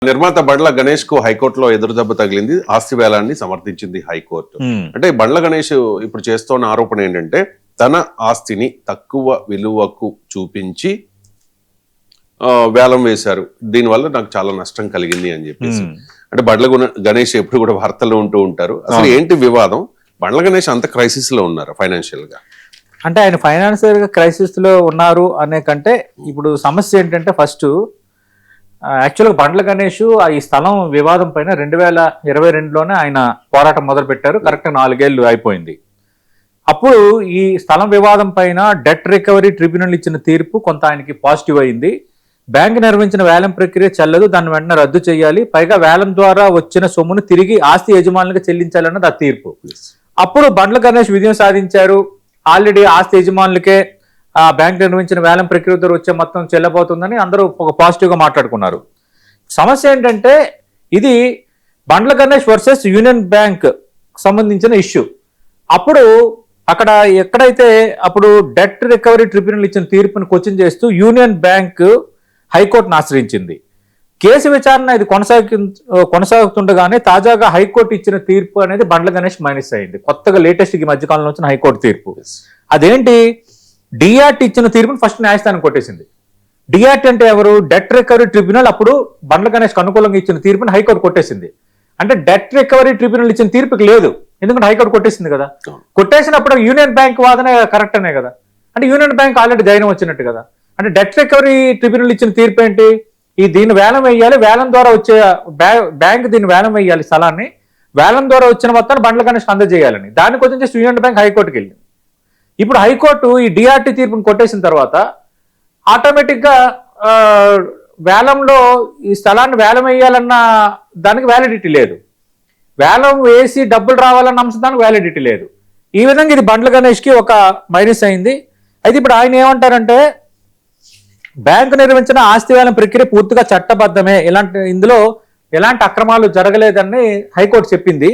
నిర్మాత బండ్ల గణేష్ కు హైకోర్టులో ఎదురుదెబ్బ తగిలింది. ఆస్తి వేలాన్ని సమర్థించింది హైకోర్టు. అంటే బండ్ల గణేష్ ఇప్పుడు చేస్తున్న ఆరోపణ ఏంటంటే తన ఆస్తిని తక్కువ విలువకు చూపించి వేలం వేశారు, దీనివల్ల నాకు చాలా నష్టం కలిగింది అని చెప్పేసి. అంటే బండ్ల గణేష్ ఎప్పుడు కూడా వార్తల్లో ఉంటూ ఉంటారు. అసలు ఏంటి వివాదం? బండ్ల గణేష్ అంత క్రైసిస్ లో ఉన్నారు ఫైనాన్షియల్ గా. అంటే ఆయన ఫైనాన్షియల్ గా క్రైసిస్ లో ఉన్నారు అనే కంటే ఇప్పుడు సమస్య ఏంటంటే ఫస్ట్ యాక్చువల్గా బండ్ల గణేష్ ఈ స్థలం వివాదం పైన 2022లోనే ఆయన పోరాటం మొదలు పెట్టారు. కరెక్ట్గా 4 ఏళ్ళు అయిపోయింది. అప్పుడు ఈ స్థలం వివాదం పైన డెట్ రికవరీ ట్రిబ్యునల్ ఇచ్చిన తీర్పు కొంత ఆయనకి పాజిటివ్ అయింది. బ్యాంకు నిర్వహించిన వేలం ప్రక్రియ చెల్లదు, దాన్ని వెంటనే రద్దు చేయాలి, పైగా వేలం ద్వారా వచ్చిన సొమ్మును తిరిగి ఆస్తి యజమానులకు చెల్లించాలన్నది ఆ తీర్పు. అప్పుడు బండ్ల గణేష్ విజయం సాధించారు. ఆల్రెడీ ఆస్తి యజమానులకే ఆ బ్యాంక్ నిర్వహించిన వేలం ప్రక్రియ ద్వారా వచ్చే మొత్తం చెల్లబోతుందని అందరూ ఒక పాజిటివ్గా మాట్లాడుకున్నారు. సమస్య ఏంటంటే ఇది Bandla Ganesh versus union bank సంబంధించిన ఇష్యూ. అప్పుడు అక్కడ ఎక్కడైతే అప్పుడు డెట్ రికవరీ ట్రిబ్యునల్ ఇచ్చిన తీర్పును క్వశ్చన్ చేస్తూ యూనియన్ బ్యాంక్ హైకోర్టును ఆశ్రయించింది. కేసు విచారణ ఇది కొనసాగుతుండగానే తాజాగా హైకోర్టు ఇచ్చిన తీర్పు అనేది బండ్ల గణేష్ మైనస్ అయింది. కొత్తగా లేటెస్ట్ ఈ మధ్యకాలంలో వచ్చిన హైకోర్టు తీర్పు అదేంటి? డిఆర్టీ ఇచ్చిన తీర్పును ఫస్ట్ న్యాయస్థానం కొట్టేసింది. డిఆర్టీ అంటే ఎవరు? Debt recovery tribunal. అప్పుడు బండ్ల గణేష్కి అనుకూలంగా ఇచ్చిన తీర్పును హైకోర్టు కొట్టేసింది. అంటే డెట్ రికవరీ ట్రిబ్యునల్ ఇచ్చిన తీర్పుకి లేదు, ఎందుకంటే హైకోర్టు కొట్టేసింది కదా. కొట్టేసినప్పుడు యూనియన్ బ్యాంక్ వాదన కరెక్ట్ అనే కదా. అంటే యూనియన్ బ్యాంక్ ఆల్రెడీ ధైర్యం వచ్చినట్టు కదా. అంటే డెట్ రికవరీ ట్రిబ్యునల్ ఇచ్చిన తీర్పు ఏంటి? దీన్ని వేలం వేయాలి, వేలం ద్వారా వచ్చే బ్యాంక్ దీన్ని వేలం వేయాలి, స్థలాన్ని వేలం ద్వారా వచ్చిన మొత్తాన్ని బండ్ల గణేష్ అందజేయాలని. దానికి వచ్చి జస్ట్ యూనియన్ బ్యాంక్ హైకోర్టుకి వెళ్ళింది. ఇప్పుడు హైకోర్టు ఈ డిఆర్టీ తీర్పును కొట్టేసిన తర్వాత ఆటోమేటిక్గా వేలంలో ఈ స్థలాన్ని వేలం వేయాలన్న దానికి వ్యాలిడిటీ లేదు, వేలం వేసి డబ్బులు రావాలన్న అంశం దానికి వ్యాలిడిటీ లేదు. ఈ విధంగా ఇది బండ్ల గణేష్కి ఒక మైనస్ అయింది. అయితే ఇప్పుడు ఆయన ఏమంటారంటే బ్యాంకు నిర్వహించిన ఆస్తి వేలం ప్రక్రియ పూర్తిగా చట్టబద్ధమే, ఇందులో ఎలాంటి అక్రమాలు జరగలేదని హైకోర్టు చెప్పింది.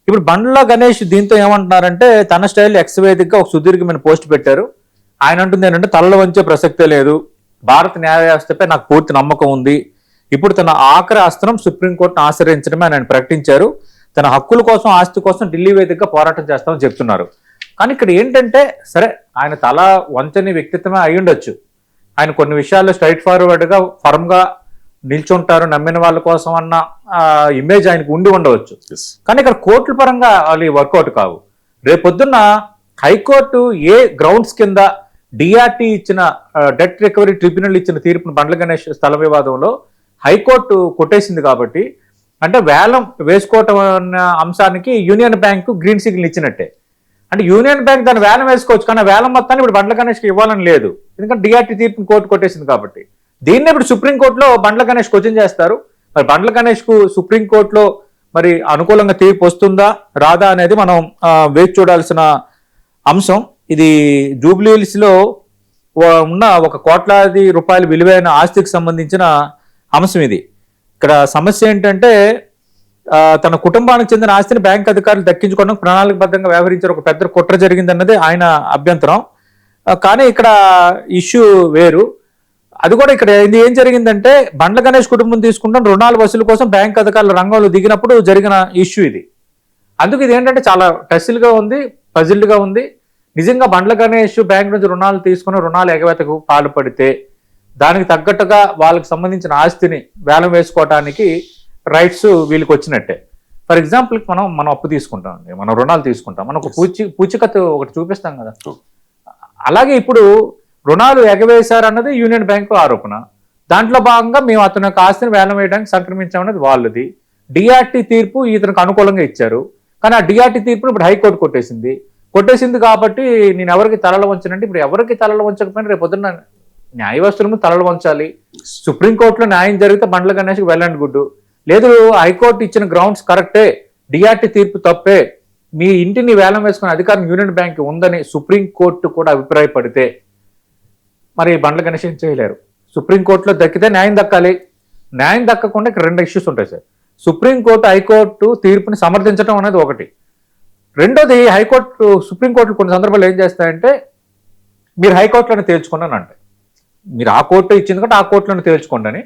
ఇప్పుడు బండ్ల గణేష్ దీంతో ఏమంటున్నారంటే తన స్టైల్ ఎక్స్ వేదికగా ఒక సుదీర్ఘమైన పోస్ట్ పెట్టారు. ఆయన అంటుంది ఏంటంటే తలలో వంచే ప్రసక్తే లేదు, భారత న్యాయ వ్యవస్థపై నాకు పూర్తి నమ్మకం ఉంది, ఇప్పుడు తన ఆఖరి అస్త్రం సుప్రీంకోర్టును ఆశ్రయించడమే ఆయన ప్రకటించారు, తన హక్కుల కోసం ఆస్తి కోసం ఢిల్లీ వేదికగా పోరాటం చేస్తామని చెప్తున్నారు. కానీ ఇక్కడ ఏంటంటే సరే ఆయన తల వంచని వ్యక్తిత్వమే అయి ఉండొచ్చు, ఆయన కొన్ని విషయాల్లో స్ట్రైట్ ఫార్వర్డ్గా ఫర్మ్గా నిల్చుంటారు, నమ్మిన వాళ్ళ కోసం అన్న ఇమేజ్ ఆయనకు ఉండి ఉండవచ్చు. కానీ ఇక్కడ కోర్టుల పరంగా వాళ్ళు వర్కౌట్ కావు. రేపొద్దున్న హైకోర్టు ఏ గ్రౌండ్స్ కింద డిఆర్టీ ఇచ్చిన డెట్ రికవరీ ట్రిబ్యునల్ ఇచ్చిన తీర్పును బండ్ల గణేష్ స్థల వివాదంలో హైకోర్టు కొట్టేసింది కాబట్టి అంటే వేలం వేసుకోవటం అన్న అంశానికి యూనియన్ బ్యాంకు గ్రీన్ సిగ్నల్ ఇచ్చినట్టే. అంటే యూనియన్ బ్యాంక్ దాన్ని వేలం వేసుకోవచ్చు, కానీ వేలం మొత్తాన్ని ఇప్పుడు బండ్ల గణేష్కి ఇవ్వాలని లేదు, ఎందుకంటే డిఆర్టీ తీర్పును కోర్టు కొట్టేసింది కాబట్టి. దీన్ని ఇప్పుడు సుప్రీంకోర్టులో బండ్ల గణేష్ క్వశ్చన్ చేస్తారు. మరి బండ్ల గణేష్కు సుప్రీంకోర్టులో మరి అనుకూలంగా తీర్పు వస్తుందా రాదా అనేది మనం వేచి చూడాల్సిన అంశం. ఇది జూబ్లీహిల్స్లో ఉన్న 1 కోట్లాది రూపాయల విలువైన ఆస్తికి సంబంధించిన అంశం ఇది. ఇక్కడ సమస్య ఏంటంటే తన కుటుంబానికి చెందిన ఆస్తిని బ్యాంక్ అధికారులు దక్కించుకోవడం ప్రణాళికబద్ధంగా వ్యవహరించారు, ఒక పెద్ద కుట్ర జరిగిందన్నది ఆయన అభ్యంతరం. కానీ ఇక్కడ ఇష్యూ వేరు. అది కూడా ఇక్కడ ఏం జరిగిందంటే బండ్ల గణేష్ కుటుంబం తీసుకుంటాం రుణాల వసూలు కోసం బ్యాంక్ అధికారులు రంగంలో దిగినప్పుడు జరిగిన ఇష్యూ ఇది. అందుకు ఇది ఏంటంటే చాలా టెస్ట్గా ఉంది, పజిల్డ్గా ఉంది. నిజంగా బండ్ల గణేష్ బ్యాంక్ నుంచి రుణాలు తీసుకుని రుణాలు ఎగవేతకు పాల్పడితే దానికి తగ్గట్టుగా వాళ్ళకి సంబంధించిన ఆస్తిని వేలం వేసుకోవటానికి రైట్స్ వీళ్ళకి వచ్చినట్టే. ఫర్ ఎగ్జాంపుల్ మనం అప్పు తీసుకుంటాం, మనం రుణాలు తీసుకుంటాం, మనం ఒక పూచికత్తు ఒకటి చూపిస్తాం కదా. అలాగే ఇప్పుడు రుణాలు ఎగవేశారన్నది యూనియన్ బ్యాంకు ఆరోపణ. దాంట్లో భాగంగా మేము అతని యొక్క ఆస్తిని వేలం వేయడానికి సంక్రమించామన్నది వాళ్ళది. డిఆర్టీ తీర్పు ఇతనికి అనుకూలంగా ఇచ్చారు, కానీ ఆ డిఆర్టీ తీర్పును ఇప్పుడు హైకోర్టు కొట్టేసింది కాబట్టి నేను ఎవరికి తలలు వంచనంటే ఇప్పుడు ఎవరికి తలలు వంచకపోయినా రేపు పొద్దున్న న్యాయ వ్యవస్థలను తలలు వంచాలి. సుప్రీంకోర్టులో న్యాయం జరిగితే బండ్ల గణేష్కి వెల్ అండ్ గుడ్, లేదు హైకోర్టు ఇచ్చిన గ్రౌండ్స్ కరెక్టే, డిఆర్టీ తీర్పు తప్పే, మీ ఇంటిని వేలం వేసుకునే అధికారం యూనియన్ బ్యాంక్ ఉందని సుప్రీంకోర్టు కూడా అభిప్రాయపడితే మరి బండ్ల గణేష్ ఏం చేయలేరు. సుప్రీంకోర్టులో దక్కితే న్యాయం దక్కాలి, న్యాయం దక్కకుండా ఇక్కడ 2 ఇష్యూస్ ఉంటాయి సార్. సుప్రీంకోర్టు హైకోర్టు తీర్పుని సమర్థించడం అనేది ఒకటి, రెండోది హైకోర్టు సుప్రీంకోర్టులు కొన్ని సందర్భాలు ఏం చేస్తాయంటే మీరు హైకోర్టులోనే తేల్చుకున్నాను అంటే మీరు ఆ కోర్టు ఇచ్చింది కాబట్టి ఆ కోర్టులోనే తేల్చుకోండి అని,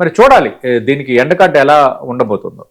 మరి చూడాలి దీనికి ఎండకట్ట ఎలా ఉండబోతుందో.